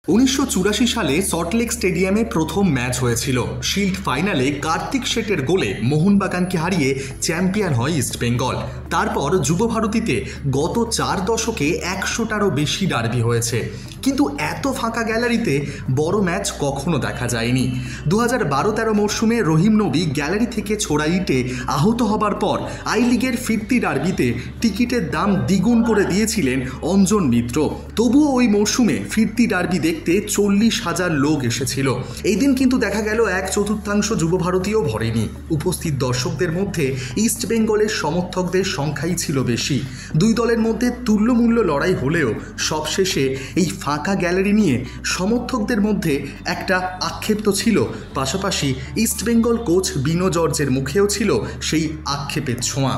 1984 সালে সল্টলেক স্টেডিয়ামে প্রথম ম্যাচ হয়েছিল। শিল্ড ফাইনালে কার্তিক শেটের গোলে মোহনবাগানকে হারিয়ে চ্যাম্পিয়ন হয় ইস্টবেঙ্গল। তারপর যুবভারতীতে গত 4 দশকে 100টারও বেশি ডার্বি হয়েছে, কিন্তু এত ফাঁকা গ্যালারিতে বড় ম্যাচ কখনো দেখা যায়নি। 2012-13 মরশুমে রহিম নবী গ্যালারি থেকে ছোড়া ইটে আহত হবার পর আই লিগের ফিরতি ডার্বিতে টিকিটের দাম দ্বিগুণ করে দিয়েছিলেন অঞ্জন মিত্র। তবুও ওই মরশুমে ফিরতি ডার্বি দেখতে 40,000 লোক এসেছিল। এই দিন কিন্তু দেখা গেল 1/4 যুবভারতীয় ভরেনি। উপস্থিত দর্শকদের মধ্যে ইস্টবেঙ্গলের সমর্থকদের সংখ্যাই ছিল বেশি। দুই দলের মধ্যে তুল্যমূল্য লড়াই হলেও সবশেষে এই ফাঁকা গ্যালারি নিয়ে সমর্থকদের মধ্যে একটা আক্ষেপ তো ছিল, পাশাপাশি ইস্টবেঙ্গল কোচ বিনো জর্জের মুখেও ছিল সেই আক্ষেপের ছোঁয়া।